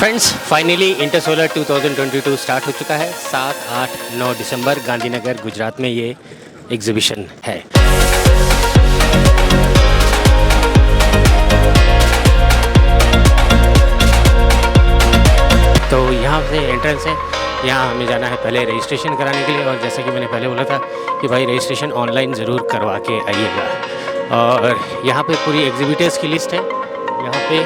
Friends finally intersolar 2022 start हो चुका है। 7, 8, 9 दिसंबर गांधीनगर गुजरात में ये एग्जीबिशन है। तो यहाँ से एंट्रेंस है, यहाँ हमें जाना है पहले रजिस्ट्रेशन कराने के लिए। और जैसा कि मैंने पहले बोला था कि भाई रजिस्ट्रेशन ऑनलाइन ज़रूर करवा के आइएगा। और यहाँ पे पूरी एग्जीबिटर्स की लिस्ट है। यहाँ पे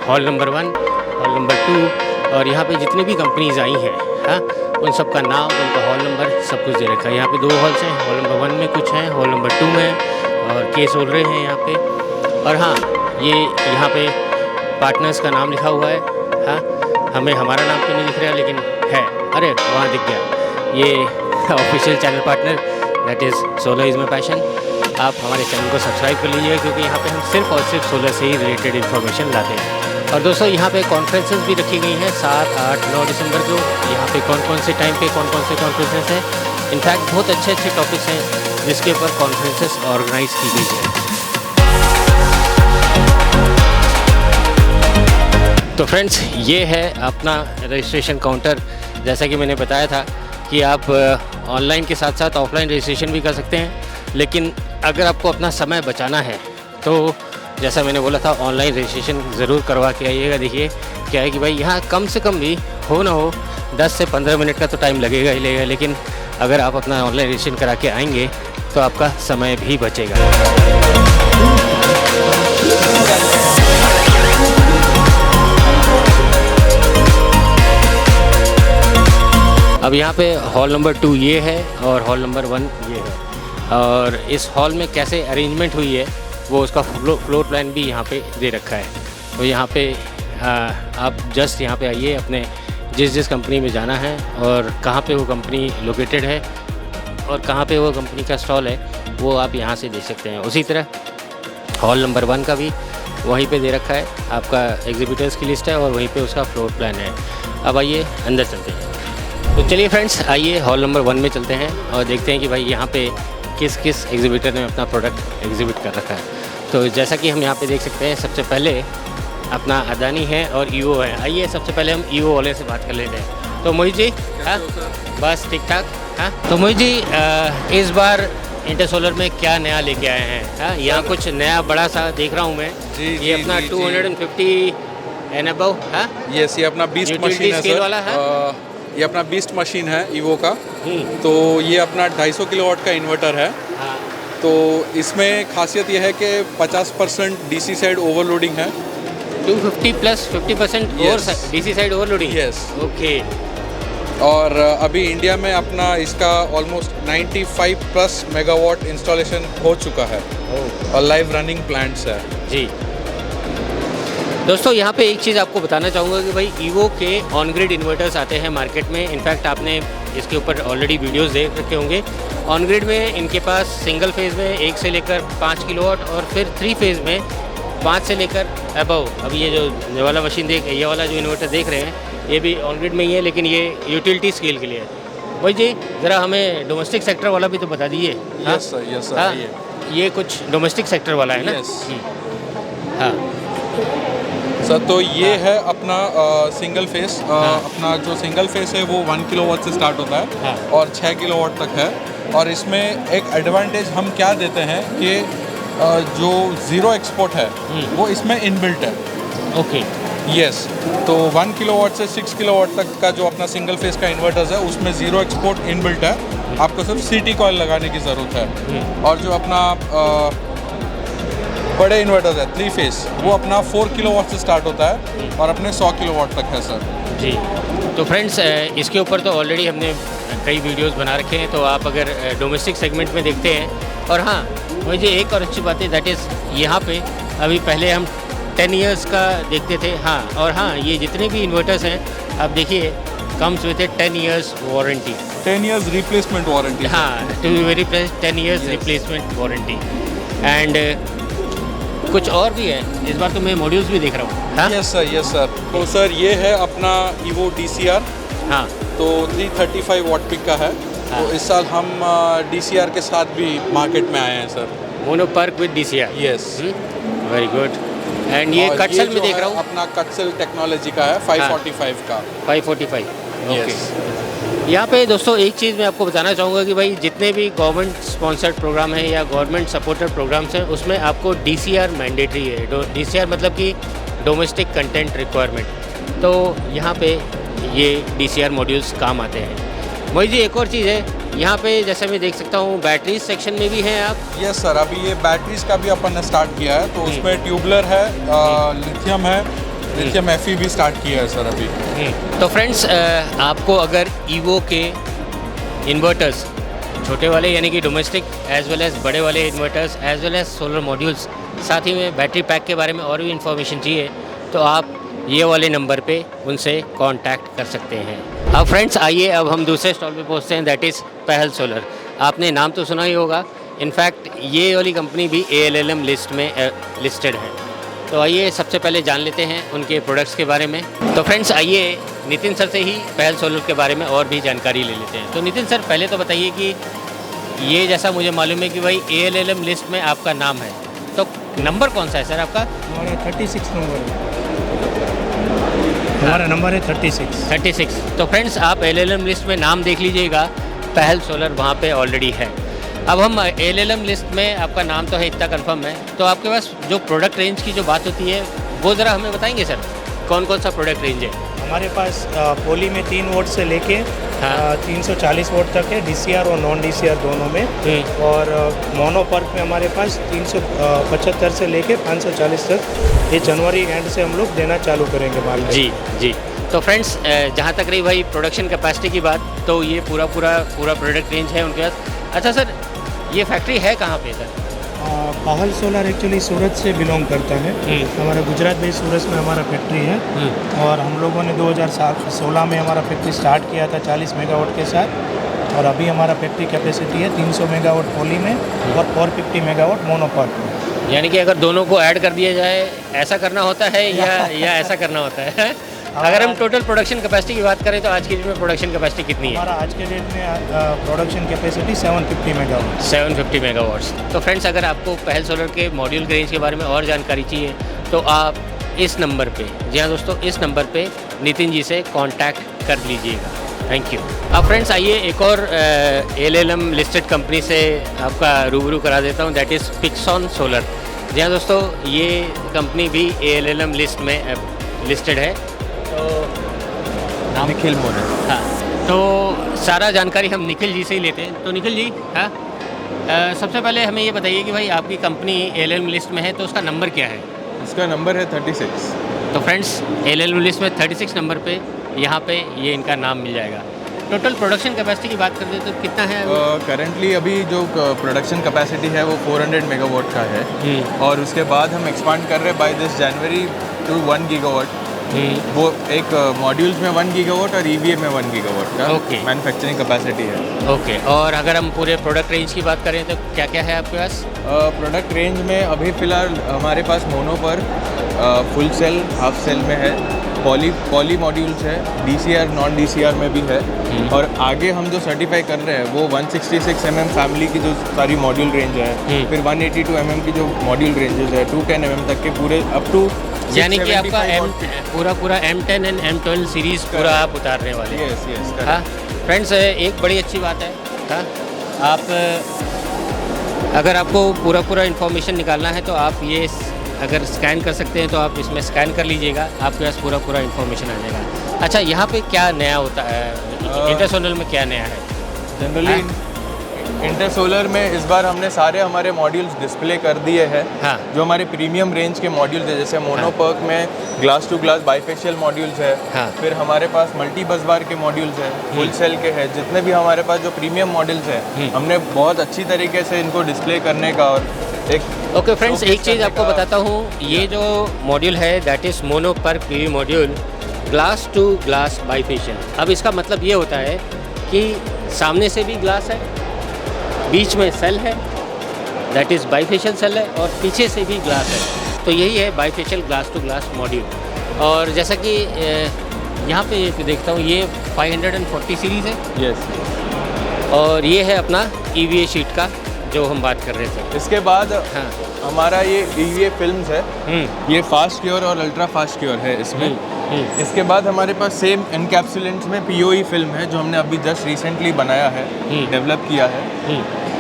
हॉल नंबर 1, हॉल नंबर 2 और यहाँ पे जितनी भी कंपनीज आई हैं, हाँ, उन सब का नाम, उनका हॉल नंबर सब कुछ दे रखा है। यहाँ पे 2 हॉल्स हैं, हॉल नंबर 1 में कुछ हैं, हॉल नंबर 2 में और केस हो रहे हैं यहाँ पे। और हाँ, ये यहाँ पे पार्टनर्स का नाम लिखा हुआ है। हाँ, हमें हमारा नाम तो नहीं दिख रहा लेकिन है, अरे वहाँ दिख गया, ये official channel partner that is solar is my passion. आप हमारे चैनल को सब्सक्राइब कर लीजिए क्योंकि यहाँ पे हम सिर्फ और सिर्फ सोलर से ही रिलेटेड इन्फॉर्मेशन लाते हैं। और दोस्तों यहाँ पे कॉन्फ्रेंसेस भी रखी गई हैं 7, 8, 9 दिसंबर को। यहाँ पे कौन कौन से टाइम पे कौन कौन से कॉन्फ्रेंसेस हैं। इनफैक्ट बहुत अच्छे अच्छे टॉपिक्स हैं जिसके ऊपर कॉन्फ्रेंसेस ऑर्गेनाइज की गई है। तो फ्रेंड्स ये है अपना रजिस्ट्रेशन काउंटर। जैसा कि मैंने बताया था कि आप ऑनलाइन के साथ साथ ऑफलाइन रजिस्ट्रेशन भी कर सकते हैं, लेकिन अगर आपको अपना समय बचाना है तो जैसा मैंने बोला था ऑनलाइन रजिस्ट्रेशन ज़रूर करवा के आइएगा। देखिए क्या है कि भाई यहाँ कम से कम भी हो ना हो 10 से 15 मिनट का तो टाइम लगेगा ही लगेगा, लेकिन अगर आप अपना ऑनलाइन रजिस्ट्रेशन करा के आएंगे तो आपका समय भी बचेगा। अब यहाँ पे हॉल नंबर 2 ये है और हॉल नंबर 1 ये है। और इस हॉल में कैसे अरेंजमेंट हुई है वो उसका फ्लोर प्लान भी यहाँ पे दे रखा है। तो यहाँ पे आप जस्ट यहाँ पे आइए, अपने जिस कंपनी में जाना है और कहाँ पे वो कंपनी लोकेटेड है और कहाँ पे वो कंपनी का स्टॉल है वो आप यहाँ से देख सकते हैं। उसी तरह हॉल नंबर 1 का भी वहीं पे दे रखा है, आपका एग्जीबिटर्स की लिस्ट है और वहीं पे उसका फ्लोर प्लान है। अब आइए अंदर चलते हैं। तो चलिए फ्रेंड्स आइए हॉल नंबर 1 में चलते हैं और देखते हैं कि भाई यहाँ पे किस किस एग्जीबिटर ने अपना प्रोडक्ट एग्जीबिट कर रखा है। तो जैसा कि हम यहाँ पे देख सकते हैं, सबसे पहले अपना अदानी है और ईओ है। आइए सबसे पहले हम ईओ वाले से बात कर लेते हैं। तो मोहित जी, हाँ बस ठीक ठाक। हाँ तो मोहित जी, इस बार इंटरसोलर में क्या नया लेके आए हैं? हाँ, यहाँ कुछ नया बड़ा सा देख रहा हूँ मैं जी, ये अपना 250 एंड अबव। हाँ यस, ये अपना बीस्ट मशीन है सर। वाला है। ये अपना बीस्ट मशीन है ईवो का। तो ये अपना 250 किलोवाट का इन्वर्टर है। हाँ। तो इसमें खासियत ये है कि 50% डीसी साइड ओवरलोडिंग है। 250 प्लस 50% और DC side overloading. Yes, okay. और अभी इंडिया में अपना इसका ऑलमोस्ट 95 प्लस मेगावाट इंस्टॉलेशन हो चुका है और लाइव रनिंग प्लांट्स है जी। दोस्तों यहाँ पे एक चीज़ आपको बताना चाहूँगा कि भाई ईवो के ऑन ग्रिड इन्वर्टर्स आते हैं मार्केट में। इनफैक्ट आपने इसके ऊपर ऑलरेडी वीडियोस देख रखे होंगे। ऑन ग्रिड में इनके पास सिंगल फेज़ में 1 से लेकर 5 किलोवाट और फिर 3 फेज़ में 5 से लेकर अबव। अब ये वाला मशीन ये वाला जो इन्वर्टर देख रहे हैं ये भी ऑन ग्रिड में ही है, लेकिन ये यूटिलिटी स्केल के लिए है। भाई जी ज़रा हमें डोमेस्टिक सेक्टर वाला भी तो बता दीजिए। यस सर, ये कुछ डोमेस्टिक सेक्टर वाला है ना? हाँ सर, तो ये है अपना सिंगल फेस। अपना जो सिंगल फेस है वो 1 किलोवाट से स्टार्ट होता है और 6 किलोवाट तक है। और इसमें एक एडवांटेज हम क्या देते हैं कि जो ज़ीरो एक्सपोर्ट है वो इसमें इनबिल्ट है। ओके। यस, तो 1 किलोवाट से 6 किलोवाट तक का जो अपना सिंगल फेस का इन्वर्टर्स है उसमें ज़ीरो एक्सपोर्ट इनबिल्ट है। आपको सिर्फ सीटी कॉइल लगाने की ज़रूरत है। और जो अपना बड़े इन्वर्टर्स है 3 फेस, वो अपना 4 किलोवाट से स्टार्ट होता है और अपने 100 किलोवाट तक है सर जी। तो फ्रेंड्स इसके ऊपर तो ऑलरेडी हमने कई वीडियोस बना रखे हैं, तो आप अगर डोमेस्टिक सेगमेंट में देखते हैं। और हाँ, मुझे एक और अच्छी बात है दैट इज़ यहाँ पे अभी पहले हम 10 इयर्स का देखते थे। हाँ, और हाँ ये जितने भी इन्वर्टर्स हैं आप देखिए comes with 10 years warranty, 10 years replacement warranty. हाँ, to be very press 10 years replacement warranty. And कुछ और भी है, इस बार तो मैं मॉड्यूल्स भी देख रहा हूँ। हाँ यस सर। तो सर ये है अपना ईवो DCR। हाँ, तो 335 वाट पिक का है। हाँ। तो इस साल हम DCR के साथ भी मार्केट में आए हैं sir. Mono park with DCR। Yes, very good. And ये और कटसेल जो में देख है रहा हूँ अपना कटसेल टेक्नोलॉजी का है 545 का। 545। ओके। Yes. यहाँ पे दोस्तों एक चीज़ मैं आपको बताना चाहूँगा कि भाई जितने भी गवर्नमेंट स्पॉन्सर्ड प्रोग्राम हैं या गवर्नमेंट सपोर्टेड प्रोग्राम्स हैं उसमें आपको DCR मैंडेटरी है। DCR मतलब कि डोमेस्टिक कंटेंट रिक्वायरमेंट। तो यहाँ पे ये DCR मॉड्यूल्स काम आते हैं। मोहित जी एक और चीज़ है यहाँ पे जैसे मैं देख सकता हूँ बैटरीज सेक्शन में भी हैं आप। यस सर, अभी ये बैटरीज का भी अपन ने स्टार्ट किया है, तो उसमें ट्यूबलर है, लिथियम है, लिथियम Fe भी स्टार्ट किया है सर अभी। तो फ्रेंड्स आपको अगर ईवो के इन्वर्टर्स छोटे वाले यानी कि डोमेस्टिक एज वेल एज बड़े वाले inverters as well as solar modules साथ ही में बैटरी पैक के बारे में और भी इन्फॉर्मेशन चाहिए तो आप ये वाले नंबर पे उनसे कांटेक्ट कर सकते हैं। अब फ्रेंड्स आइए अब हम दूसरे स्टॉल पे पहुंचते हैं, दैट इज़ पहल सोलर। आपने नाम तो सुना ही होगा, इनफैक्ट ये वाली कंपनी भी ALLM लिस्ट में लिस्टेड है। तो आइए सबसे पहले जान लेते हैं उनके प्रोडक्ट्स के बारे में। तो फ्रेंड्स आइए नितिन सर से ही पहल सोलर के बारे में और भी जानकारी ले लेते हैं। तो नितिन सर पहले तो बताइए कि ये जैसा मुझे मालूम है कि भाई ALLM लिस्ट में आपका नाम है, तो नंबर कौन सा है सर आपका? हमारा 36 नंबर है। हमारा नंबर है 36। तो फ्रेंड्स आप ALLM लिस्ट में नाम देख लीजिएगा, पहल सोलर वहाँ पे ऑलरेडी है। अब हम ALLM लिस्ट में आपका नाम तो है इतना कंफर्म है, तो आपके पास जो प्रोडक्ट रेंज की जो बात होती है वो ज़रा हमें बताएंगे सर, कौन कौन सा प्रोडक्ट रेंज है? हमारे पास पोली में 3 वोट से लेके 340 वोट तक है, DCR और नॉन DCR दोनों में। और मोनो पर्क में हमारे पास 375 से लेके 540 तक ये जनवरी एंड से हम लोग देना चालू करेंगे माल। जी। तो फ्रेंड्स जहाँ तक रही भाई प्रोडक्शन कैपेसिटी की बात, तो ये पूरा प्रोडक्ट रेंज है उनके पास। अच्छा सर, ये फैक्ट्री है कहाँ पे सर? पहल सोलर एक्चुअली सूरत से बिलोंग करता है। हमारा गुजरात बेस सूरत में हमारा फैक्ट्री है और हम लोगों ने 2016 में हमारा फैक्ट्री स्टार्ट किया था 40 मेगावाट के साथ, और अभी हमारा फैक्ट्री कैपेसिटी है 300 मेगावाट पोली में और 450 मेगावाट मोनो पार्क में। यानी कि अगर दोनों को ऐड कर दिया जाए ऐसा करना होता है या ऐसा करना होता है? अगर हम टोटल प्रोडक्शन कैपेसिटी की बात करें तो आज की डेट में प्रोडक्शन कैपेसिटी कितनी है? हमारा आज के डेट में प्रोडक्शन कैपेसिटी 750 मेगावाट। 750 मेगावाट्स। तो फ्रेंड्स अगर आपको पहल सोलर के मॉड्यूल के रेंज के बारे में और जानकारी चाहिए तो आप इस नंबर पे, जी हाँ दोस्तों, इस नंबर पे नितिन जी से कांटेक्ट कर लीजिएगा। Thank you. अब फ्रेंड्स आइए एक और ALLM लिस्टेड कंपनी से आपका रूबरू करा देता हूँ, दैट इज़ पिक्सॉन सोलर। जी हाँ दोस्तों, ये कंपनी भी ALLM लिस्ट में लिस्टेड है। तो नाम निखिल मोरे। हाँ, तो सारा जानकारी हम निखिल जी से ही लेते हैं। तो निखिल जी, हाँ, सबसे पहले हमें ये बताइए कि भाई आपकी कंपनी ALLM लिस्ट में है तो उसका नंबर क्या है? इसका नंबर है 36। तो फ्रेंड्स ALLM लिस्ट में 36 नंबर पे यहाँ पे ये इनका नाम मिल जाएगा। टोटल प्रोडक्शन कैपेसिटी की बात करते हैं तो कितना है? करेंटली अभी जो प्रोडक्शन कैपेसिटी है वो 400 मेगावाट का है, और उसके बाद हम एक्सपांड कर रहे हैं by this January to 1 gigawatt. वो एक मॉड्यूल्स में 1 गीगावाट और EVA में 1 गीगावाट का मैन्युफैक्चरिंग कैपेसिटी है। ओके। और अगर हम पूरे प्रोडक्ट रेंज की बात करें तो क्या क्या है आपके पास? प्रोडक्ट रेंज में अभी फ़िलहाल हमारे पास मोनो पर फुल सेल, हाफ सेल में है, पॉली मॉड्यूल्स है, DCR नॉन DCR में भी है, और आगे हम जो सर्टिफाई कर रहे हैं वो 166 mm फैमिली की जो सारी मॉड्यूल रेंज है, फिर 182 mm की जो मॉड्यूल रेंजेस है, 210 mm तक के पूरे अप टू, यानी कि आपका पूरा M10 एंड M12 सीरीज़ पूरा आप उतारने वाले हैं। यस। हाँ फ्रेंड्स, एक बड़ी अच्छी बात है। हाँ, आप अगर आपको पूरा इन्फॉर्मेशन निकालना है तो आप ये अगर स्कैन कर सकते हैं तो आप इसमें स्कैन कर लीजिएगा, आपके पास पूरा इन्फॉर्मेशन आ जाएगा। अच्छा, यहाँ पे क्या नया होता है? इंटरसोलर में क्या नया है? जनरली इंटरसोलर में इस बार हमने सारे हमारे मॉड्यूल्स डिस्प्ले कर दिए हैं। हाँ। जो हमारे प्रीमियम रेंज के मॉड्यूल्स है, जैसे मोनोपर्क में glass to glass bifacial modules है। हाँ। फिर हमारे पास मल्टी बस बार के मॉड्यूल्स है, फुल सेल के हैं, जितने भी हमारे पास जो प्रीमियम मॉड्यूल्स हैं हमने बहुत अच्छी तरीके से इनको डिस्प्ले करने का और एक ओके फ्रेंड्स, एक चीज़ आपको बताता हूँ, ये जो मॉड्यूल है that is mono PERC PV module glass to glass bifacial. अब इसका मतलब ये होता है कि सामने से भी ग्लास है, बीच में सेल है दैट इज़ बाइफेशियल सेल है, और पीछे से भी ग्लास है। तो यही है bifacial glass to glass module. और जैसा कि यहाँ पे देखता हूँ ये 540 सीरीज़ है। यस। और ये है अपना EVA शीट का जो हम बात कर रहे थे। इसके बाद हाँ। हमारा ये EVA फिल्म्स है, ये फास्ट क्योर और अल्ट्रा फास्ट क्योर है इसमें। इसके बाद हमारे पास सेम एनकैप्सुलेंट्स में POE फिल्म है जो हमने अभी जस्ट रिसेंटली बनाया है, डेवलप किया है,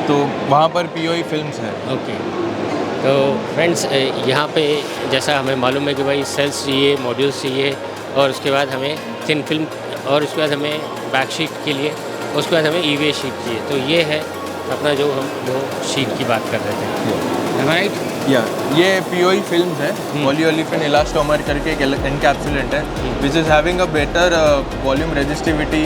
तो वहाँ पर POE फिल्म्स है। ओके, तो फ्रेंड्स यहाँ पे जैसा हमें मालूम है कि भाई सेल्स चाहिए, मॉड्यूल्स चाहिए, और उसके बाद हमें थिन फिल्म, और उसके बाद हमें बैक शीट के लिए, उसके बाद हमें EVA शीट चाहिए। तो ये है अपना जो शीट की बात कर रहे थे, राइट? या ये POE फिल्म्स है, पॉलीओलिफिन इलास्टोमर करके एक एनकैप्सुलेंट है, which is having a better volume resistivity,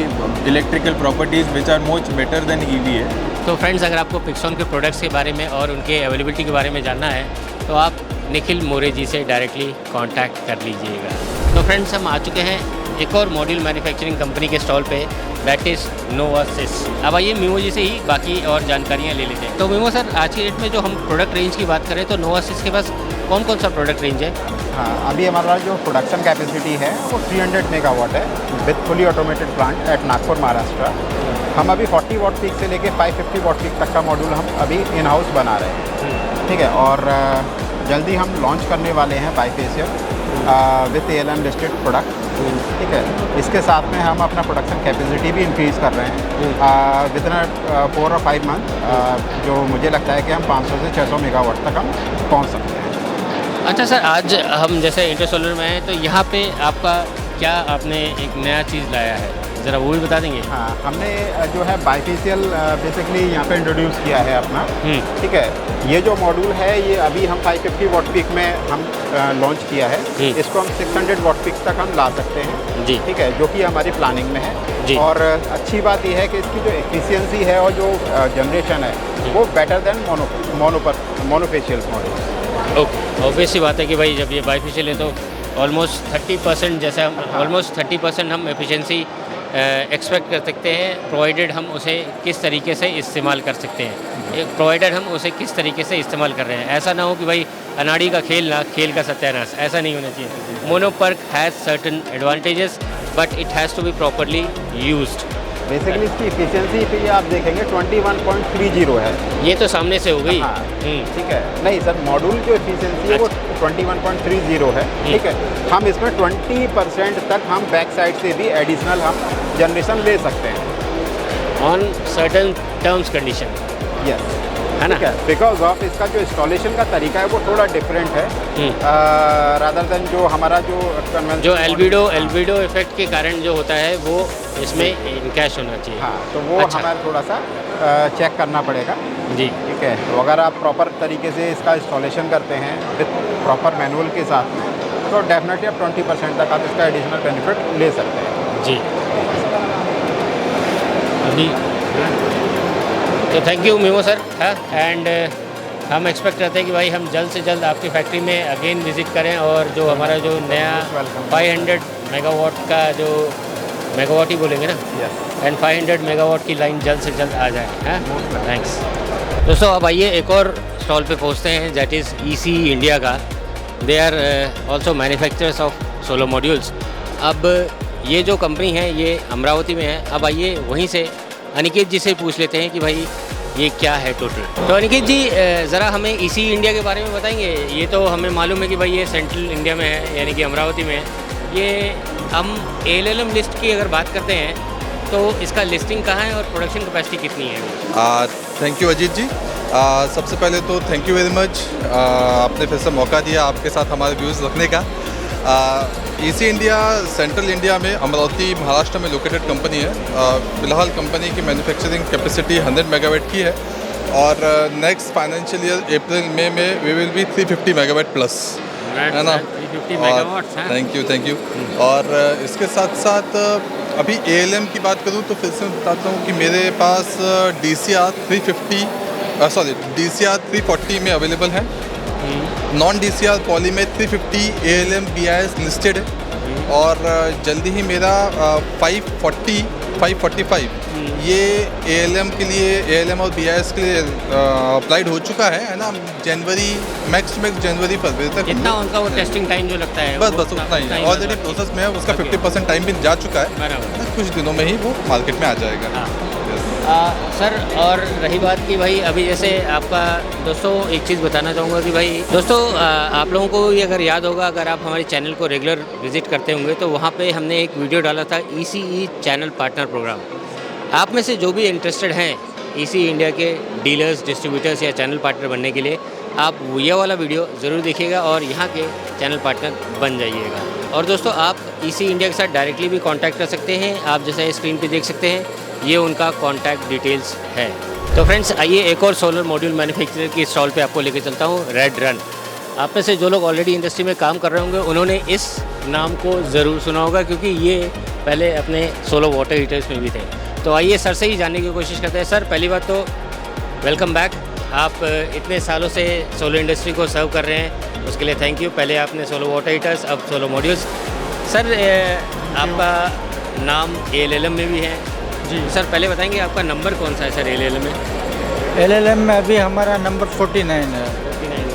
electrical properties which are much better than EVA। तो फ्रेंड्स, अगर आपको पिक्सॉन के प्रोडक्ट्स के बारे में और उनके अवेलेबिलिटी के बारे में जानना है तो आप निखिल मोरे जी से डायरेक्टली कांटेक्ट कर लीजिएगा। तो फ्रेंड्स, हम आ चुके हैं एक और मॉड्यूल मैन्युफैक्चरिंग कंपनी के स्टॉल पे, दैट इज़ नोवासिस। अब आइए मीमो जी से ही बाकी और जानकारियाँ ले लेते हैं। तो मीमो सर, आज की डेट में जो हम प्रोडक्ट रेंज की बात करें तो नोवासिस के पास कौन कौन सा प्रोडक्ट रेंज है? हाँ, अभी हमारा जो प्रोडक्शन कैपेसिटी है वो 300 मेगावाट है with fully automated plant at Nagpur, Maharashtra. हम अभी 40 वाट पीक से लेके 550 वाट पीक तक का मॉड्यूल हम अभी इन हाउस बना रहे हैं, ठीक है। और जल्दी हम लॉन्च करने वाले हैं bifacial with ALM listed product, ठीक है। इसके साथ में हम अपना प्रोडक्शन कैपेसिटी भी इंक्रीज़ कर रहे हैं विद इन 4 और 5 मंथ, जो मुझे लगता है कि हम 500 से 600 मेगावाट तक हम पहुंच सकते हैं। अच्छा सर, आज हम जैसे इंटरसोलर में हैं तो यहाँ पे आपका क्या आपने एक नया चीज़ लाया है, ज़रा वो भी बता देंगे? हाँ, हमने जो है बाईफेशियल बेसिकली यहाँ पे इंट्रोड्यूस किया है अपना, ठीक है। ये जो मॉड्यूल है ये अभी हम 550 वाट पीक में हम लॉन्च किया है, इसको हम 600 वाट पीक तक हम ला सकते हैं जी, ठीक है, जो कि हमारी प्लानिंग में है जी। और अच्छी बात यह है कि इसकी जो एफिशिएंसी है और जो जनरेशन है वो better than monofacial model. Okay, obvious सी बात है कि भाई जब ये बाईफेशियल है तो ऑलमोस्ट 30% जैसे हम ऑलमोस्ट 30% हम एफिशिएंसी एक्सपेक्ट कर सकते हैं, प्रोवाइडेड हम उसे किस तरीके से इस्तेमाल कर सकते हैं, प्रोवाइडेड हम उसे किस तरीके से इस्तेमाल कर रहे हैं। ऐसा ना हो कि भाई अनाड़ी का खेल ना खेल का सत्यानाश, ऐसा नहीं होना चाहिए। Mono PERC has certain advantages but it has to be properly used. Basically इसकी एफिशिएंसी पे आप देखेंगे 21.30 है। ये तो सामने से हो गई, हाँ, ठीक है। नहीं सर, मॉड्यूल जो एफिशिएंसी है वो 21.30 है, ठीक है। हम इसमें 20% तक हम बैक साइड से भी एडिशनल हम जनरेशन ले सकते हैं on certain terms condition, yes, है ना? बिकॉज ऑफ इसका जो इंस्टॉलेशन का तरीका है वो थोड़ा डिफरेंट है रादर देन जो हमारा जो जो एल्बिडो इफेक्ट के कारण जो होता है वो इसमें इनकैश होना चाहिए। हाँ, तो वो अच्छा। हमारा थोड़ा सा चेक करना पड़ेगा जी, ठीक है। तो अगर आप प्रॉपर तरीके से इसका इंस्टॉलेशन करते हैं विथ प्रॉपर मैनुअल के साथ में तो डेफिनेटली आप 20% तक आप इसका एडिशनल बेनिफिट ले सकते हैं जी। अभी तो thank you memo sir, and हम एक्सपेक्ट करते हैं कि भाई हम जल्द से जल्द आपकी फैक्ट्री में अगेन विज़िट करें और जो हमारा जो नया 500 मेगावाट का जो मेगावाट ही बोलेंगे ना, एंड 500 मेगावाट की लाइन जल्द से जल्द आ जाए। थैंक्स दोस्तों। अब आइए एक और स्टॉल पे पहुंचते हैं, दैट इज़ EC इंडिया का। They are also manufacturers of solar modules. अब ये जो कंपनी है ये अमरावती में है। अब आइए वहीं से अनिकेत जी से पूछ लेते हैं कि भाई ये क्या है टोटल। तो अनिकेत जी, ज़रा हमें EC इंडिया के बारे में बताएंगे। ये तो हमें मालूम है कि भाई ये सेंट्रल इंडिया में है, यानी कि अमरावती में है। ये हम ALM लिस्ट की अगर बात करते हैं तो इसका लिस्टिंग कहाँ है और प्रोडक्शन कैपेसिटी कितनी है? थैंक यू अजीत जी। सबसे पहले तो थैंक यू वेरी मच, आपने फिर से मौका दिया आपके साथ हमारे व्यूज़ रखने का। EC इंडिया सेंट्रल इंडिया में अमरावती महाराष्ट्र में लोकेटेड कंपनी है। फ़िलहाल कंपनी की मैन्युफैक्चरिंग कैपेसिटी 100 मेगावाट की है और next financial year April May में we will be 350 megawatt plus, है ना? 350 मेगावाट। Thank you. और इसके साथ साथ अभी ALM की बात करूँ तो फिर से बताता हूँ कि मेरे पास DCR 340 में अवेलेबल है। नॉन DCR पॉली में 350 ALM BIS लिस्टेड है और जल्दी ही मेरा 545 ये ALM के लिए, ALM और BIS के लिए अप्लाइड हो चुका है ना? जनवरी मैक्स जनवरी फरवरी तक। कितना उनका वो टेस्टिंग टाइम जो लगता है? बस उतना ही है, ऑलरेडी प्रोसेस में है, उसका 50% टाइम भी जा चुका है, कुछ दिनों में ही वो मार्केट में आ जाएगा। सर और रही बात कि भाई अभी जैसे आपका दोस्तों एक चीज़ बताना चाहूँगा कि भाई दोस्तों आप लोगों को ये अगर याद होगा, अगर आप हमारे चैनल को रेगुलर विजिट करते होंगे तो वहाँ पे हमने एक वीडियो डाला था ECE चैनल पार्टनर प्रोग्राम। आप में से जो भी इंटरेस्टेड हैं ECE इंडिया के डीलर्स, डिस्ट्रीब्यूटर्स या चैनल पार्टनर बनने के लिए, आप ये वाला वीडियो ज़रूर देखिएगा और यहाँ के चैनल पार्टनर बन जाइएगा। और दोस्तों आप ECE इंडिया के साथ डायरेक्टली भी कांटेक्ट कर सकते हैं। आप जैसे स्क्रीन पे देख सकते हैं, ये उनका कांटेक्ट डिटेल्स है। तो फ्रेंड्स आइए एक और सोलर मॉड्यूल मैन्युफैक्चरर की स्टॉल पे आपको लेके चलता हूँ, रेड रन। आप में से जो लोग ऑलरेडी इंडस्ट्री में काम कर रहे होंगे उन्होंने इस नाम को ज़रूर सुना होगा, क्योंकि ये पहले अपने सोलर वाटर हीटर्स में भी थे। तो आइए सर से ही जानने की कोशिश करते हैं। सर पहली बात तो वेलकम बैक। आप इतने सालों से सोलर इंडस्ट्री को सर्व कर रहे हैं, उसके लिए थैंक यू। पहले आपने सोलर वाटर हीटर्स, अब सोलर मॉड्यूल्स। सर आपका नाम ALLM में भी है जी सर, पहले बताएंगे आपका नंबर कौन सा है सर ALLM में? LLM में अभी हमारा नंबर 49 है।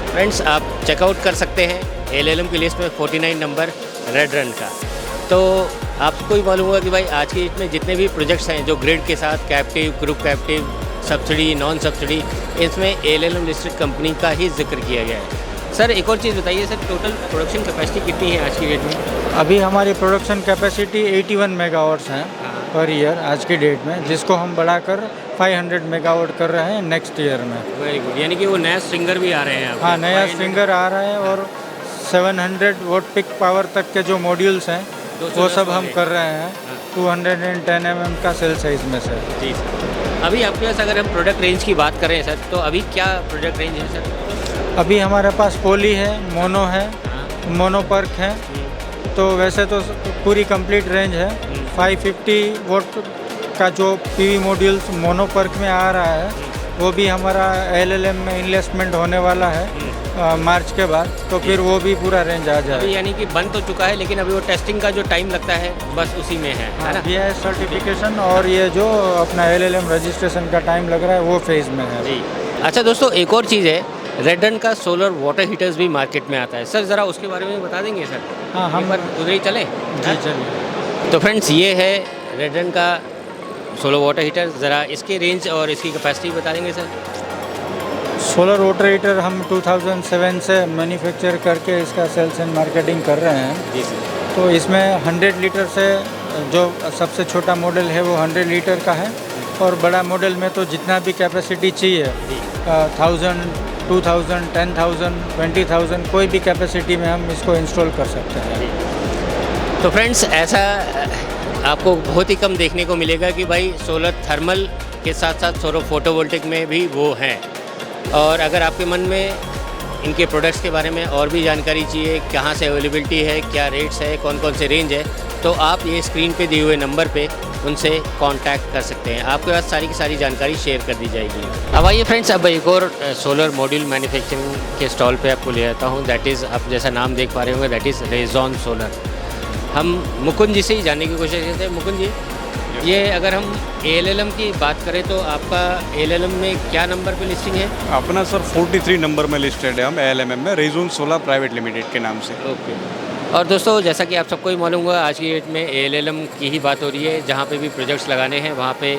फ्रेंड्स आप चेकआउट कर सकते हैं ALLM की लिस्ट में 49 नंबर रेड रन का। तो आपको ही मालूम होगा कि भाई आज की डेट में जितने भी प्रोजेक्ट्स हैं जो ग्रिड के साथ captive, group captive, subsidy, non subsidy, इसमें ALLM लिस्टेड कंपनी का ही जिक्र किया गया है। सर एक और चीज़ बताइए सर, टोटल प्रोडक्शन कैपेसिटी कितनी है आज की डेट में? अभी हमारी प्रोडक्शन कैपेसिटी 81 मेगावाट्स हैं पर ईयर आज की डेट में, जिसको हम बढ़ाकर 500 मेगावाट कर रहे हैं नेक्स्ट ईयर में। वेरी गुड, यानी कि वो नया स्ट्रिंगर भी आ रहे हैं आपके? हाँ, नया स्ट्रिंगर आ रहा है और 700 वोट पिक पावर तक के जो मॉड्यूल्स हैं वो सब हम कर रहे हैं 210 mm का सेल साइज में से। जी सर। अभी आपके पास अगर हम प्रोडक्ट रेंज की बात करें सर, तो अभी क्या प्रोडक्ट रेंज है सर? अभी हमारे पास पोली है, मोनो है, मोनो पर्क है। तो वैसे तो पूरी कंप्लीट रेंज है। 550 वोट का जो PV मॉड्यूल्स मोनो पर्क में आ रहा है वो भी हमारा LLM में इन्वेस्टमेंट होने वाला है मार्च के बाद, तो फिर वो भी पूरा रेंज आ जाए। अभी यानी कि बन तो चुका है, लेकिन अभी वो टेस्टिंग का जो टाइम लगता है बस उसी में है ना? BIS सर्टिफिकेशन और ये जो अपना LLM रजिस्ट्रेशन का टाइम लग रहा है वो फेज़ में है। जी। अच्छा दोस्तों एक और चीज़ है, रेड रन का सोलर वाटर हीटर्स भी मार्केट में आता है। सर ज़रा उसके बारे में बता देंगे सर? हाँ, हम उधर ही चलें? जी चलिए। तो फ्रेंड्स ये है रेड रन का सोलर वाटर हीटर। ज़रा इसके रेंज और इसकी कैपेसिटी बता देंगे सर? सोलर वाटर हीटर हम 2007 से मैन्युफैक्चर करके इसका सेल्स एंड मार्केटिंग कर रहे हैं। जी सर। तो इसमें 100 लीटर से जो सबसे छोटा मॉडल है वो 100 लीटर का है, और बड़ा मॉडल में तो जितना भी कैपेसिटी चाहिए 1000, 2000, 10,000, 20,000 कोई भी कैपेसिटी में हम इसको इंस्टॉल कर सकते हैं। तो फ्रेंड्स ऐसा आपको बहुत ही कम देखने को मिलेगा कि भाई सोलर थर्मल के साथ साथ सोलर फोटोवोल्टिक में भी वो हैं। और अगर आपके मन में इनके प्रोडक्ट्स के बारे में और भी जानकारी चाहिए, कहाँ से अवेलेबिलिटी है, क्या रेट्स है, कौन कौन से रेंज है, तो आप ये स्क्रीन पे दिए हुए नंबर पे उनसे कांटेक्ट कर सकते हैं। आपके पास सारी की सारी जानकारी शेयर कर दी जाएगी। अब आइए फ्रेंड्स, अब एक और सोलर मॉड्यूल मैन्युफैक्चरिंग के स्टॉल पे आपको ले आता हूँ। दैट इज़, आप जैसा नाम देख पा रहे होंगे, दैट इज़ रेजॉन सोलर। हम मुकुंद जी से ही जानने की कोशिश करते हैं। मुकुंद जी, ये अगर हम ALLM की बात करें तो आपका ALLM में क्या नंबर पे लिस्टिंग है? अपना सर 43 नंबर में लिस्टेड है हम ALLM में, रेजोन सोलर प्राइवेट लिमिटेड के नाम से। ओके। और दोस्तों जैसा कि आप सबको ही मालूम होगा, आज की डेट में ALLM की ही बात हो रही है। जहाँ पे भी प्रोजेक्ट्स लगाने हैं वहाँ पे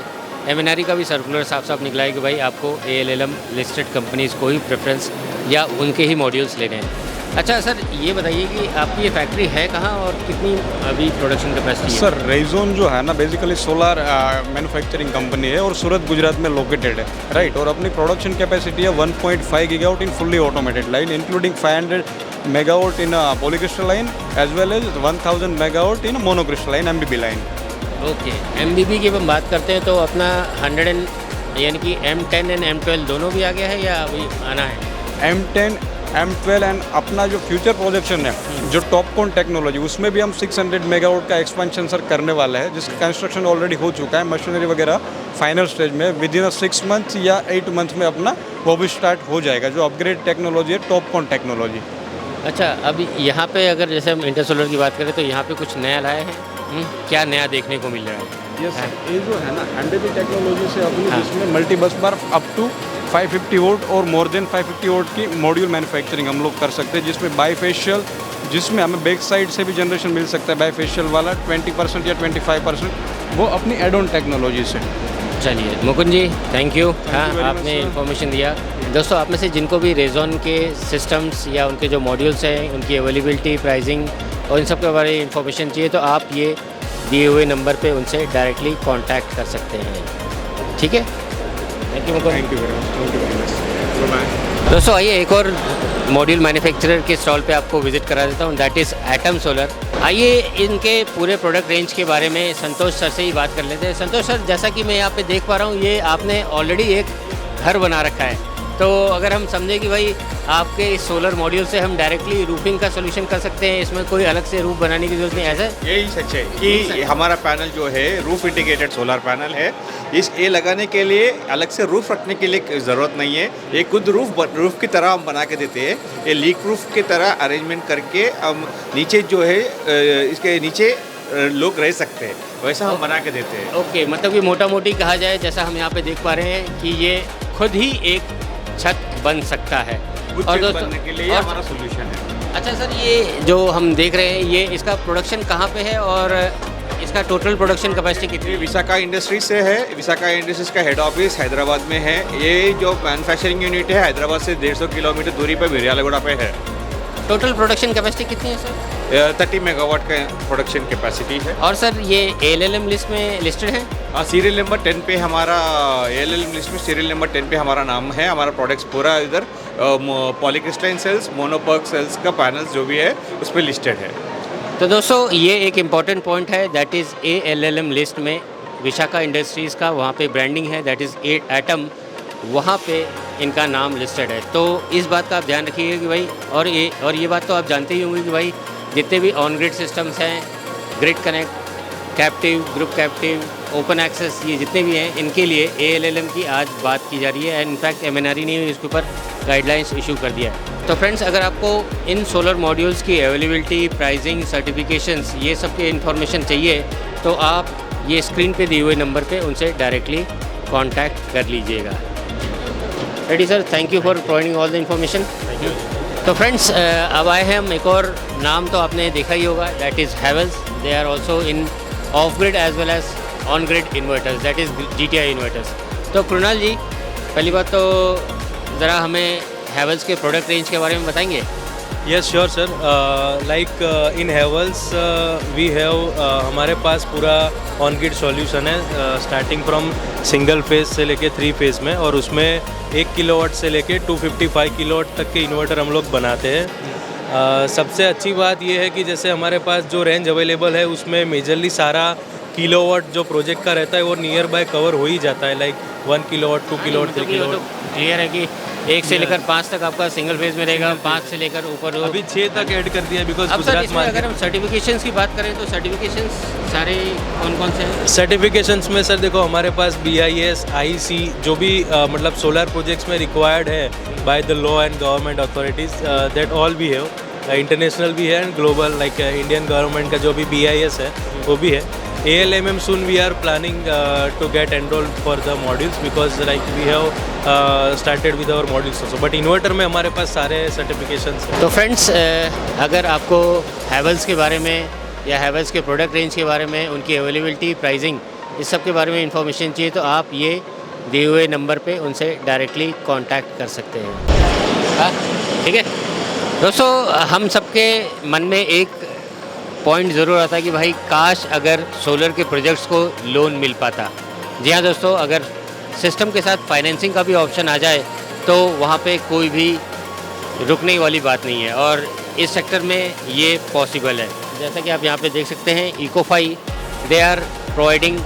MNRE का भी सर्कुलर साफ साफ निकला है कि भाई आपको ALLM लिस्टेड कंपनीज़ को ही प्रेफरेंस या उनके ही मॉड्यूल्स लेने हैं। अच्छा सर, ये बताइए कि आपकी ये फैक्ट्री है कहाँ और कितनी अभी प्रोडक्शन कैपेसिटी है? सर रेजोन जो है ना बेसिकली सोलर मैन्युफैक्चरिंग कंपनी है और सूरत गुजरात में लोकेटेड है, राइट। और अपनी प्रोडक्शन कैपेसिटी है 1.5 gigawatt in fully automated line, including 500 megawatt in polycrystalline as well as 1000 megawatt in monocrystalline MBB line. Okay, MBB की हम बात करते हैं तो अपना 100 यानी कि M10 एंड M12 दोनों भी आ गया है या अभी आना है? M10, M12 एंड अपना जो फ्यूचर प्रोजेक्शन है जो टॉपकॉन टेक्नोलॉजी, उसमें भी हम 600 मेगावाट का एक्सपेंशन सर करने वाला है, जिसका कंस्ट्रक्शन ऑलरेडी हो चुका है, मशीनरी वगैरह फाइनल स्टेज में। विद इन 6 मंथ या 8 मंथ में अपना वो भी स्टार्ट हो जाएगा, जो अपग्रेड टेक्नोलॉजी है टॉपकॉन टेक्नोलॉजी। अच्छा, अभी यहाँ पे अगर जैसे हम इंटरसोलर की बात करें तो यहाँ पे कुछ नया लाए हैं? क्या नया देखने को मिल रहा है? यस सर, ये जो है ना MBB टेक्नोलॉजी से अपनी हाँ। जिसमें मल्टी बस बार अप टू 550 वोट और मोर देन 550 वोट की मॉड्यूल मैन्युफैक्चरिंग हम लोग कर सकते हैं, जिसमें बाईफेशियल, जिसमें हमें बैक साइड से भी जनरेशन मिल सकता है बाईफेशियल वाला 20% या 25%, वो अपनी एड ऑन टेक्नोलॉजी से। चलिए मुकुंद जी, थैंक यू। हाँ, आपने इन्फॉर्मेशन दिया। दोस्तों, आप में से जिनको भी रेजॉन के सिस्टम्स या उनके जो मॉड्यूल्स हैं, उनकी अवेलेबिलिटी, प्राइसिंग और इन सब के बारे में इन्फॉर्मेशन चाहिए, तो आप ये दिए हुए नंबर पे उनसे डायरेक्टली कांटेक्ट कर सकते हैं। ठीक है, thank you Mukund. Thank you very much. Bye. दोस्तों, आइए एक और मॉड्यूल मैन्युफैक्चरर के स्टॉल पे आपको विजिट करा देता हूँ, दैट इज़ एटम सोलर। आइए इनके पूरे प्रोडक्ट रेंज के बारे में संतोष सर से ही बात कर लेते हैं। संतोष सर, जैसा कि मैं यहाँ पे देख पा रहा हूँ, ये आपने ऑलरेडी एक घर बना रखा है, तो अगर हम समझें कि भाई आपके इस सोलर मॉड्यूल से हम डायरेक्टली रूफिंग का सोल्यूशन कर सकते हैं, इसमें कोई अलग से रूफ बनाने की जरूरत नहीं, ऐसा? यही सच है कि हमारा पैनल जो है रूफ इंटीग्रेटेड सोलर पैनल है। ये लगाने के लिए अलग से रूफ रखने के लिए ज़रूरत नहीं है। ये खुद रूफ की तरह हम बना के देते हैं। ये लीक प्रूफ की तरह अरेंजमेंट करके हम नीचे जो है इसके नीचे लोग रह सकते हैं, वैसा हम बना के देते हैं। ओके, मतलब कि मोटा मोटी कहा जाए, जैसा हम यहाँ पे देख पा रहे हैं कि ये खुद ही एक छत बन सकता है और बनने के लिए हमारा सोल्यूशन है। अच्छा सर, ये जो हम देख रहे हैं, ये इसका प्रोडक्शन कहाँ पे है और इसका टोटल प्रोडक्शन कैपेसिटी कितनी? विशाखा इंडस्ट्रीज से है। विशाखा इंडस्ट्रीज का हेड ऑफिस हैदराबाद में है। ये जो मैन्युफैक्चरिंग यूनिट है हैदराबाद से 150 किलोमीटर दूरी पर बिरियालगुड़ा पे है। टोटल प्रोडक्शन कैपेसिटी कितनी है सर? 30 मेगावाट का प्रोडक्शन कैपेसिटी है। और सर, ये ALLM लिस्ट में लिस्टेड है? सीरियल नंबर 10 पे हमारा ALLM लिस्ट में सीरियल नंबर 10 पे हमारा नाम है। हमारा प्रोडक्ट्स पूरा इधर पॉलीक्रिस्टलाइन सेल्स, मोनोपर्क सेल्स का पैनल्स जो भी है उस पर लिस्टेड है। तो दोस्तों, ये एक इम्पॉर्टेंट पॉइंट है, दैट इज़ ALLM लिस्ट में विशाखा इंडस्ट्रीज़ का वहाँ पे ब्रांडिंग है, दैट इज़ एटम, वहाँ पे इनका नाम लिस्टेड है। तो इस बात का आप ध्यान रखिएगा कि भाई, और ये बात तो आप जानते ही होंगे कि भाई जितने भी ऑन ग्रिड सिस्टम्स हैं, grid connect, captive, group captive, open access, ये जितने भी हैं, इनके लिए ALLM की आज बात की जा रही है। एंड इनफैक्ट MNRE ने इसके ऊपर गाइडलाइंस इशू कर दिया है। तो फ्रेंड्स, अगर आपको इन सोलर मॉड्यूल्स की अवेलेबिलिटी, प्राइसिंग, सर्टिफिकेशंस, ये सब की इन्फॉर्मेशन चाहिए, तो आप ये स्क्रीन पे दिए हुए नंबर पे उनसे डायरेक्टली कांटेक्ट कर लीजिएगा। Ready sir, thank you for providing all the information. तो फ्रेंड्स, अब आए हैं हम एक और नाम तो आपने देखा ही होगा, that is Havells. They are also in off grid as well as on grid inverters, that is GTI inverters. तो कृणाल जी, पहली बात तो ज़रा हमें हैवेल्स के प्रोडक्ट रेंज के बारे में बताएंगे? Yes sure sir, like in Havells we have हमारे पास पूरा ऑन ग्रिड सॉल्यूशन है, स्टार्टिंग फ्रॉम सिंगल फेज से लेके 3 फेज में, और उसमें 1 किलोवाट से लेके 255 किलोवाट तक के इन्वर्टर हम लोग बनाते हैं। सबसे अच्छी बात ये है कि जैसे हमारे पास जो रेंज अवेलेबल है उसमें मेजरली सारा किलोवाट जो प्रोजेक्ट का रहता है वो नियर बाय कवर हो ही जाता है, like 1 kilowatt, 2 kilowatt, 3 kilowatt. Clear है कि 1 से लेकर 5 तक आपका सिंगल फेज में रहेगा, 5 से लेकर ऊपर अभी 6 तक ऐड कर दिया बिकॉज अब सर, गुजरात इसमें अगर हम सर्टिफिकेशंस की बात करें तो सर्टिफिकेशंस सारे कौन कौन से हैं? सर्टिफिकेशंस में सर देखो, हमारे पास BIS, IEC जो भी मतलब सोलर प्रोजेक्ट्स में रिक्वायर्ड है by the law and government authorities, that all भी है। इंटरनेशनल भी है and global, like Indian government का जो भी BIS है वो भी है। ALMM soon we are planning to get enrolled for the modules because like we have started with our modules also, but inverter में हमारे पास सारे certifications हैं। तो फ्रेंड्स, अगर आपको हैवेल्स के बारे में या हैवेल्स के प्रोडक्ट रेंज के बारे में, उनकी अवेलेबिलिटी, प्राइसिंग, इस सब के बारे में इंफॉर्मेशन चाहिए, तो आप ये दिए हुए नंबर पे उनसे डायरेक्टली कांटेक्ट कर सकते हैं। ठीक है दोस्तों, हम सबके मन में एक पॉइंट ज़रूर आता है कि भाई काश अगर सोलर के प्रोजेक्ट्स को लोन मिल पाता। जी हाँ दोस्तों, अगर सिस्टम के साथ फाइनेंसिंग का भी ऑप्शन आ जाए तो वहाँ पे कोई भी रुकने वाली बात नहीं है, और इस सेक्टर में ये पॉसिबल है। जैसा कि आप यहाँ पे देख सकते हैं, Ecofy, they are providing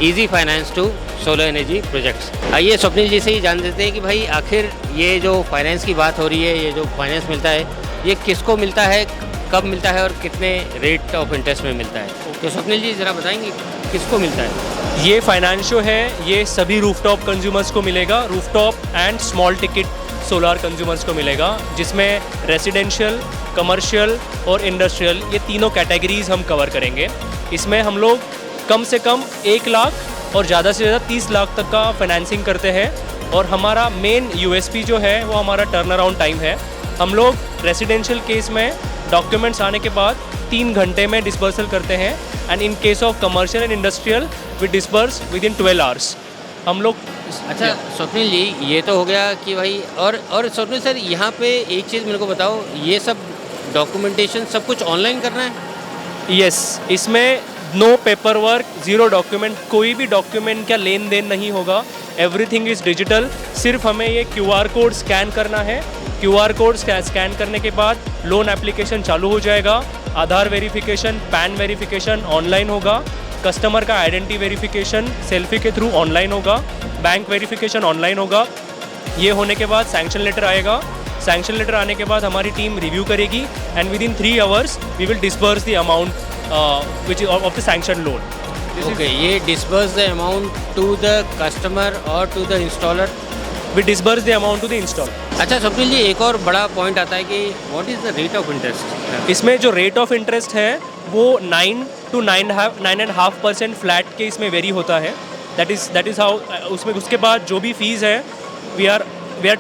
easy finance to solar energy projects. आइए स्वप्निल जी से ही जान देते हैं कि भाई आखिर ये जो फाइनेंस की बात हो रही है, ये जो फाइनेंस मिलता है, ये किसको मिलता है, कब मिलता है और कितने रेट ऑफ इंटरेस्ट में मिलता है? तो स्वप्निल जी ज़रा बताएंगे किसको मिलता है? ये फाइनेंस जो है ये सभी रूफटॉप कंज्यूमर्स को मिलेगा, rooftop and small ticket solar consumers को मिलेगा, जिसमें रेसिडेंशियल, कमर्शियल और इंडस्ट्रियल, ये तीनों कैटेगरीज हम कवर करेंगे। इसमें हम लोग कम से कम 1 लाख और ज़्यादा से ज़्यादा 30 लाख तक का फाइनेंसिंग करते हैं, और हमारा मेन USP जो है वो हमारा टर्न अराउंड टाइम है। हम लोग रेसिडेंशियल केस में डॉक्यूमेंट्स आने के बाद 3 घंटे में डिस्बर्सल करते हैं, and in case of commercial and industrial we disburse within 12 hours. हम लोग अच्छा स्वप्निल जी, ये तो हो गया कि भाई, और स्वप्निल सर यहाँ पे एक चीज़ मेरे को बताओ, ये सब डॉक्यूमेंटेशन सब कुछ ऑनलाइन करना है? यस, इसमें no paper work, zero document, कोई भी डॉक्यूमेंट का लेन देन नहीं होगा, एवरीथिंग इज़ डिजिटल। सिर्फ हमें ये QR कोड स्कैन करना है। QR कोड स्कैन करने के बाद लोन एप्लीकेशन चालू हो जाएगा। Aadhaar verification, PAN verification online होगा, कस्टमर का आइडेंटिटी वेरिफिकेशन सेल्फी के थ्रू ऑनलाइन होगा, बैंक वेरिफिकेशन ऑनलाइन होगा। ये होने के बाद सैंक्शन लेटर आएगा। सैंक्शन लेटर आने के बाद हमारी टीम रिव्यू करेगी and within 3 hours we will disburse the amount which is of the sanctioned loan. Okay, ये disburse the amount to the customer or to the installer? We disburse the amount to the installer. अच्छा स्वप्निल जी, एक और बड़ा point आता है कि what is the rate of interest? इसमें जो रेट ऑफ इंटरेस्ट है वो 9 to 9.5% फ्लैट के इसमें वेरी होता है। दैट इज़ हाउ उसमें उसके बाद जो भी फीस है we are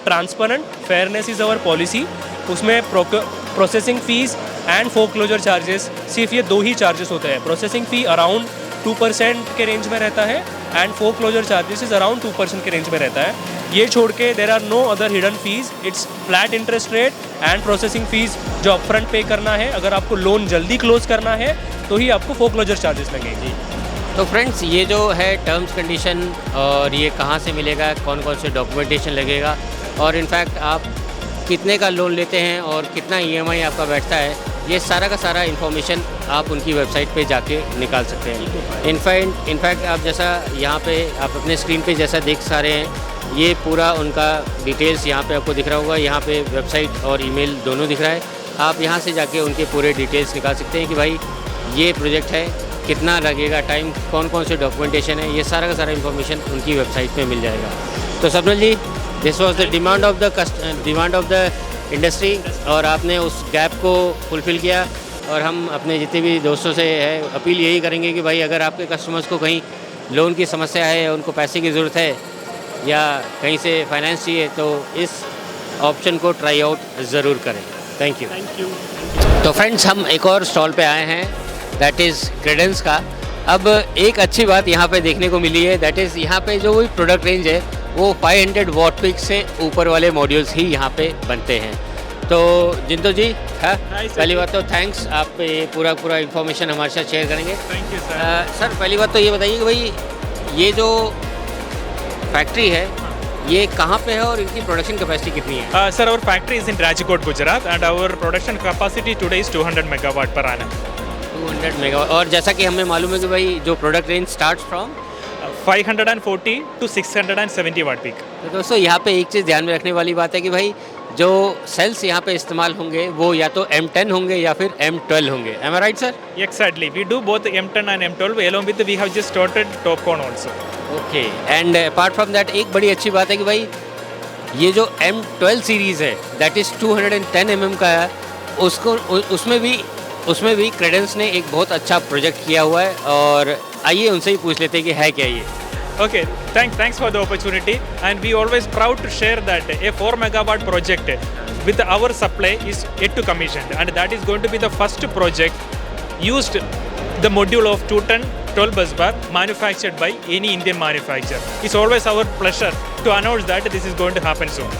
transparent, fairness is our policy. उसमें processing fees and foreclosure charges, सिर्फ ये 2 ही चार्जेस होते हैं। प्रोसेसिंग फ़ी अराउंड 2% के रेंज में रहता है and foreclosure charges is around 2% के रेंज में रहता है। ये छोड़ के there are no other hidden fees, it's flat interest rate and processing fees जो अपफ्रंट पे करना है। अगर आपको लोन जल्दी क्लोज करना है तो ही आपको फोरक्लोजर चार्जेस लगेंगे। तो फ्रेंड्स, ये जो है टर्म्स कंडीशन और ये कहाँ से मिलेगा, कौन कौन से डॉक्यूमेंटेशन लगेगा, और इनफैक्ट आप कितने का लोन लेते हैं और कितना EMI आपका बैठता है, ये सारा का सारा इन्फॉर्मेशन आप उनकी वेबसाइट पे जाके निकाल सकते हैं। इनफैक्ट आप जैसा यहाँ पे आप अपने स्क्रीन पे जैसा देख सा रहे हैं, ये पूरा उनका डिटेल्स यहाँ पे आपको दिख रहा होगा। यहाँ पे वेबसाइट और ईमेल दोनों दिख रहा है। आप यहाँ से जाके उनके पूरे डिटेल्स निकाल सकते हैं कि भाई ये प्रोजेक्ट है, कितना लगेगा टाइम, कौन कौन से डॉक्यूमेंटेशन है, ये सारा का सारा इन्फॉर्मेशन उनकी वेबसाइट पे मिल जाएगा। तो Swapnil ji, this was the demand of the industry, और आपने उस गैप को फुलफ़िल किया। और हम अपने जितने भी दोस्तों से है अपील यही करेंगे कि भाई अगर आपके कस्टमर्स को कहीं लोन की समस्या है, उनको पैसे की ज़रूरत है या कहीं से फाइनेंस चाहिए, तो इस ऑप्शन को ट्राई आउट ज़रूर करें। Thank you. तो फ्रेंड्स, हम एक और स्टॉल पे आए हैं, दैट इज़ क्रेडेंस का। अब एक अच्छी बात यहाँ पे देखने को मिली है, दैट इज़ यहाँ पे जो वही प्रोडक्ट रेंज है वो 500 वॉट पीक से ऊपर वाले मॉड्यूल्स ही यहाँ पे बनते हैं। तो जिंदो जी, हाँ, पहली बात तो थैंक्स, आप ये पूरा इन्फॉर्मेशन हमारे साथ शेयर करेंगे। Thank you sir. सर, पहली बात तो ये बताइए कि भाई ये जो फैक्ट्री है ये कहाँ पे है और इनकी प्रोडक्शन कैपेसिटी कितनी है? Sir, our factory is in Rajkot, Gujarat, and our production capacity today is 200 megawatt per annum. 200 megawatt. और जैसा कि हमें मालूम है कि भाई जो product range start from 540 to 670 watt peak. तो दोस्तों, यहाँ पे एक चीज़ ध्यान में रखने वाली बात है कि भाई जो सेल्स यहाँ पे इस्तेमाल होंगे वो या तो M10 होंगे या फिर M12 होंगे। Am I right, sir? Exactly. We do both M10 and M12. Along with we have just started TOPCon also. Okay, and apart from that एक बड़ी अच्छी बात है कि भाई ये जो M12 सीरीज़ है दैट इज़ 210 mm का है, उसमें भी क्रेडेंस ने एक बहुत अच्छा प्रोजेक्ट किया हुआ है। और आइए उनसे ही पूछ लेते हैं कि है क्या ये। Okay, thanks for the opportunity, and we always proud to share that a 4 megawatt project with our supply is yet to commission, and that is going to be the first project used the module of 210 12 bus bar manufactured by any Indian manufacturer. It's always our pleasure to announce that this is going to happen soon.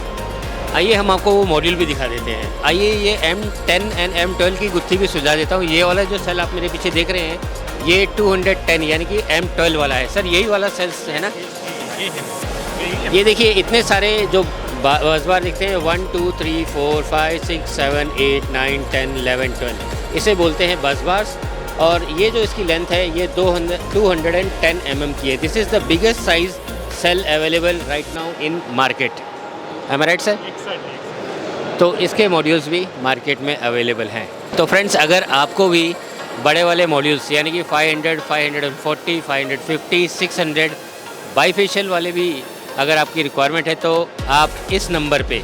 आइए हम आपको वो module भी दिखा देते हैं। आइए ये M10 एंड M12 की गुत्थी भी सुझा देता हूँ। ये वाला जो सेल आप मेरे पीछे देख रहे हैं ये 210 यानी कि M12 वाला है। सर, यही वाला सेल्स है ना? ये देखिए इतने सारे जो बस बार दिखते हैं 1 2 3 4 5 6 7 8 9 10 11 12, इसे बोलते हैं बस बार्स। और ये जो इसकी लेंथ है ये 210 mm की है। This is the biggest size cell available right now in market. Am I right, sir? तो इसके मॉड्यूल्स भी मार्केट में अवेलेबल हैं। तो फ्रेंड्स, अगर आपको भी बड़े वाले मॉड्यूल्स यानी कि 500, 540, 550, 600 बाईफेशियल वाले भी अगर आपकी रिक्वायरमेंट है तो आप इस नंबर पे,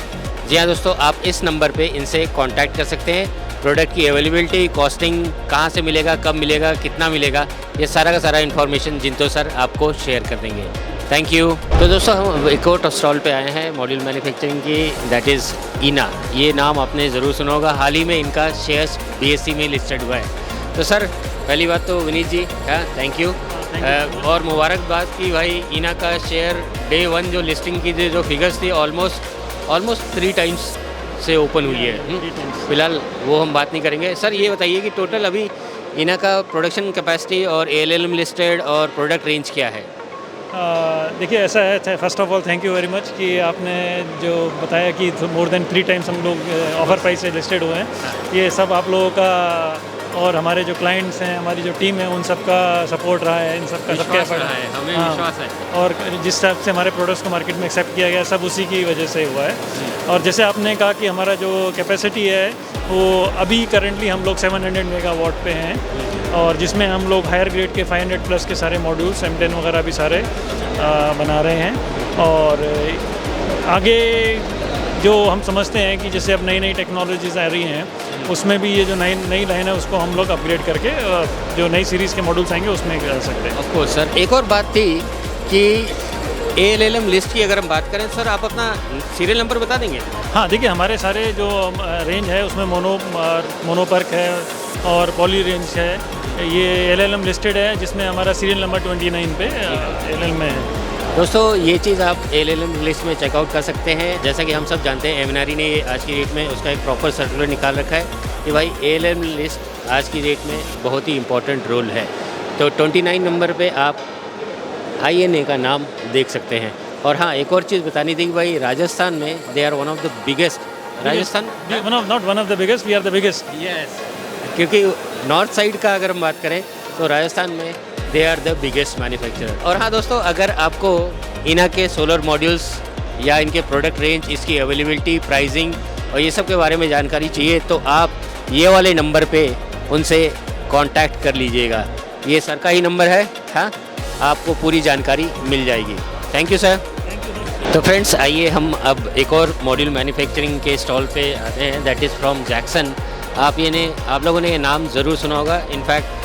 जी हाँ दोस्तों, आप इस नंबर पे इनसे कांटेक्ट कर सकते हैं। प्रोडक्ट की अवेलेबिलिटी, कॉस्टिंग, कहाँ से मिलेगा, कब मिलेगा, कितना मिलेगा, ये सारा का सारा इन्फॉर्मेशन जिंतो सर आपको शेयर कर देंगे। Thank you. तो दोस्तों, हम एक और स्टॉल पे आए हैं मॉड्यूल मैन्युफैक्चरिंग की, दैट इज़ ईना। ये नाम आपने ज़रूर सुना होगा, हाल ही में इनका शेयर्स BSE में लिस्टेड हुआ है। तो सर, पहली बात तो विनीत जी, हाँ, थैंक यू। और मुबारकबाद कि भाई इना का शेयर डे 1 जो लिस्टिंग की जो फिगर्स थी ऑलमोस्ट 3 टाइम्स से ओपन हुई है। फिलहाल वो हम बात नहीं करेंगे। सर ये बताइए कि टोटल अभी इना का प्रोडक्शन कैपेसिटी और ALLM लिस्टेड और प्रोडक्ट रेंज क्या है? देखिए ऐसा है, first of all thank you very much कि आपने जो बताया कि मोर देन 3 टाइम्स हम लोग ऑफर प्राइस से लिस्टेड हुए हैं। ये सब आप लोगों का और हमारे जो क्लाइंट्स हैं, हमारी जो टीम है, उन सब का सपोर्ट रहा है, इन सब का सबके एफर्ट है, हमें विश्वास है। और जिस टाइप से हमारे प्रोडक्ट्स को मार्केट में एक्सेप्ट किया गया सब उसी की वजह से हुआ है। और जैसे आपने कहा कि हमारा जो कैपेसिटी है वो अभी करंटली हम लोग 700 मेगावाट पे हैं, और जिसमें हम लोग हायर ग्रेड के 500 प्लस के सारे मॉड्यूल्स M10 वगैरह भी सारे बना रहे हैं। और आगे जो हम समझते हैं कि जैसे अब नई नई टेक्नोलॉजीज़ आ रही हैं, उसमें भी ये जो नई लाइन है उसको हम लोग अपग्रेड करके जो नई सीरीज़ के मॉड्यूल्स आएंगे उसमें कर सकते हैं। ऑफ कोर्स सर, एक और बात थी कि ALLM लिस्ट की अगर हम बात करें सर, आप अपना सीरियल नंबर बता देंगे? हाँ देखिए, हमारे सारे जो रेंज है उसमें मोनोपर्क है और पॉली रेंज है। ये ALLM लिस्टेड है जिसमें हमारा सीरियल नंबर 29 पे ALLM में है। दोस्तों ये चीज़ आप ALLM लिस्ट में चेकआउट कर सकते हैं। जैसा कि हम सब जानते हैं एमएनआरई ने आज की डेट में उसका एक प्रॉपर सर्कुलर निकाल रखा है कि भाई ALLM लिस्ट आज की डेट में बहुत ही इम्पोर्टेंट रोल है। तो 29 नंबर पे आप INA का नाम देख सकते हैं। और हाँ, एक और चीज़ बतानी थी कि भाई राजस्थान में they are one of the biggest, Rajasthan not one of the biggest, we are the biggest. Yes, क्योंकि नॉर्थ साइड का अगर हम बात करें तो राजस्थान में they are the biggest manufacturer. और हाँ दोस्तों, अगर आपको इना के सोलर मॉड्यूल्स या इनके प्रोडक्ट रेंज, इसकी अवेलेबिलिटी, प्राइसिंग और ये सब के बारे में जानकारी चाहिए तो आप ये वाले नंबर पे उनसे कांटेक्ट कर लीजिएगा। ये सर का ही नंबर है, हाँ, आपको पूरी जानकारी मिल जाएगी। Thank you sir. तो फ्रेंड्स, आइए हम अब एक और मॉड्यूल मैन्युफैक्चरिंग के स्टॉल पे आते हैं, दैट इज़ फ्रॉम जैक्सन। आप लोगों ने ये नाम ज़रूर सुना होगा। इनफैक्ट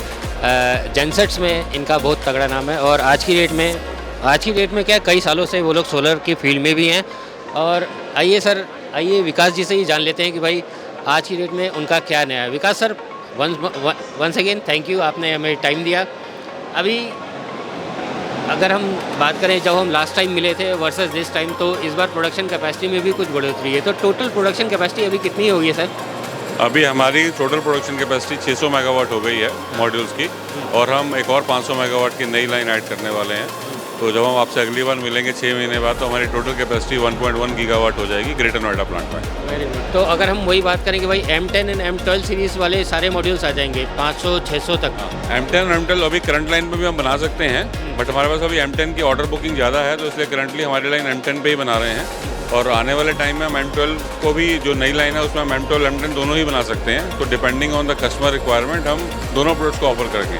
जेनसेट्स में इनका बहुत तगड़ा नाम है और आज की डेट में क्या, कई सालों से वो लोग सोलर की फील्ड में भी हैं। और आइए सर, आइए विकास जी से ही जान लेते हैं कि भाई आज की डेट में उनका क्या नया है। Vikas sir, once again thank you, आपने हमें टाइम दिया। अभी अगर हम बात करें जब हम लास्ट टाइम मिले थे वर्सेस दिस टाइम, तो इस बार प्रोडक्शन कैपेसिटी में भी कुछ बढ़ोतरी है। तो टोटल प्रोडक्शन कैपेसिटी अभी कितनी होगी सर? अभी हमारी टोटल प्रोडक्शन कैपेसिटी 600 मेगावाट हो गई है मॉड्यूल्स की, और हम एक और 500 मेगावाट की नई लाइन ऐड करने वाले हैं। तो जब हम आपसे अगली बार मिलेंगे 6 महीने बाद, तो हमारी टोटल कैपेसिटी 1.1 गीगावाट हो जाएगी ग्रेटर नोएडा प्लांट में। Very good. तो अगर हम वही बात करें कि भाई M10 एंड M12 सीरीज़ वाले सारे मॉड्यूल्स आ जाएंगे 500-600 तक। M10 और M12 अभी करंट लाइन पे भी हम बना सकते हैं, बट हमारे पास अभी M10 की ऑर्डर बुकिंग ज़्यादा है, तो इसलिए करंटली हमारी लाइन M10 पे ही बना रहे हैं। और आने वाले टाइम में हम M12 को भी, जो नई लाइन है उसमें हम M12 M10 दोनों ही बना सकते हैं। तो depending on the customer requirement हम दोनों प्रोडक्ट्स को ऑफर करेंगे।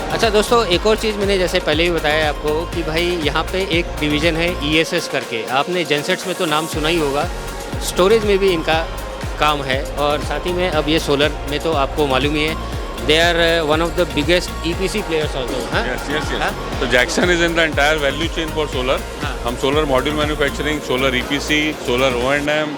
अच्छा दोस्तों, एक और चीज़ मैंने जैसे पहले ही बताया आपको कि भाई यहाँ पे एक डिवीज़न है ESS करके। आपने जेनसेट्स में तो नाम सुना ही होगा, स्टोरेज में भी इनका काम है। और साथ ही में अब ये सोलर में तो आपको मालूम ही है, they are one of the biggest EPC players also. Yes. तो Jakson is in the entire value chain for solar. हम solar module manufacturing, solar EPC, solar O&M,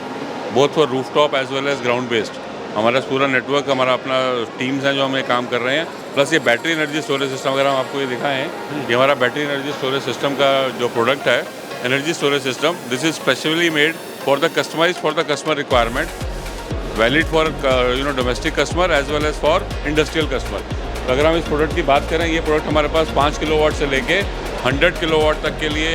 both for rooftop as well as ground based. हमारा पूरा network, हमारा अपना teams हैं जो हमें काम कर रहे हैं। प्लस ये बैटरी एनर्जी स्टोरेज सिस्टम, अगर हम आपको ये दिखाएं, ये हमारा बैटरी एनर्जी स्टोरेज सिस्टम का जो प्रोडक्ट है, energy storage system, this is specially made for the customer requirement, valid for domestic customer as well as for industrial customer. तो अगर हम इस प्रोडक्ट की बात करें, ये प्रोडक्ट हमारे पास 5 किलोवाट से लेके 100 किलोवाट तक के लिए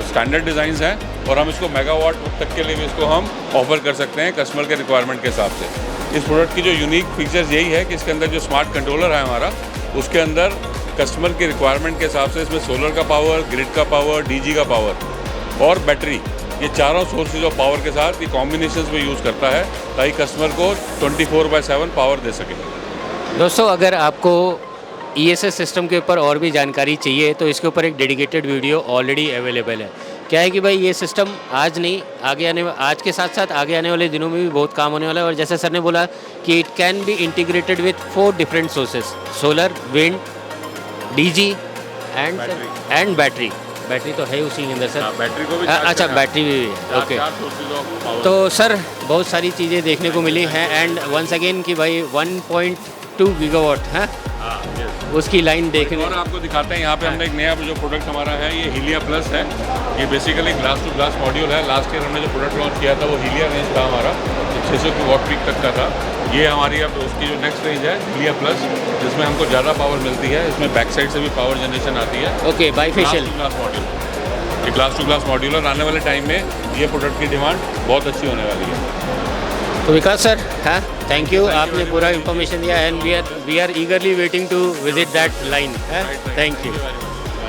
स्टैंडर्ड डिज़ाइंस हैं, और हम इसको मेगावाट तक के लिए भी इसको हम ऑफर कर सकते हैं कस्टमर के रिक्वायरमेंट के हिसाब से। इस प्रोडक्ट की जो यूनिक फीचर्स यही है कि इसके अंदर जो स्मार्ट कंट्रोलर है हमारा, उसके अंदर कस्टमर की रिक्वायरमेंट के हिसाब से इसमें सोलर का पावर, ग्रिड का पावर, DG का पावर और बैटरी, ये चारों सोर्सेज ऑफ पावर के साथ ये कॉम्बिनेशंस में यूज़ करता है ताकि कस्टमर को 24/7 पावर दे सके। दोस्तों, अगर आपको ESS सिस्टम के ऊपर और भी जानकारी चाहिए तो इसके ऊपर एक डेडिकेटेड वीडियो ऑलरेडी अवेलेबल है। क्या है कि भाई ये सिस्टम आज नहीं, आज के साथ साथ आगे आने वाले दिनों में भी बहुत काम होने वाला है। और जैसे सर ने बोला कि it can be integrated with 4 different sources, solar, wind, DG and battery. Battery तो है उसी के अंदर सर। बैटरी को भी अच्छा, बैटरी भी है, ओके। तो सर बहुत सारी चीज़ें देखने को मिली हैं। एंड वंस अगेन कि भाई 2 गीगावाट है, उसकी लाइन देखने। और आपको दिखाते हैं यहाँ पे हमने एक नया जो प्रोडक्ट हमारा है ये हीलिया प्लस है। ये basically glass to glass module है। लास्ट ईयर हमने जो प्रोडक्ट लॉन्च किया था वो हीलिया रेंज था हमारा, 600 वॉट पीक तक का था। ये हमारी अब उसकी जो नेक्स्ट रेंज है हीलिया प्लस, जिसमें हमको ज़्यादा पावर मिलती है। इसमें बैक साइड से भी पावर जनरेशन आती है। ओके, बाईफेशियल ग्लास मॉड्यूल, ये ग्लास टू ग्लास मॉड्यूल, और आने वाले टाइम में ये प्रोडक्ट की डिमांड बहुत अच्छी होने वाली है। तो विकास सर, हाँ, थैंक यू, आपने पूरा इन्फॉर्मेशन दिया and we are eagerly waiting to visit that line. Thank you.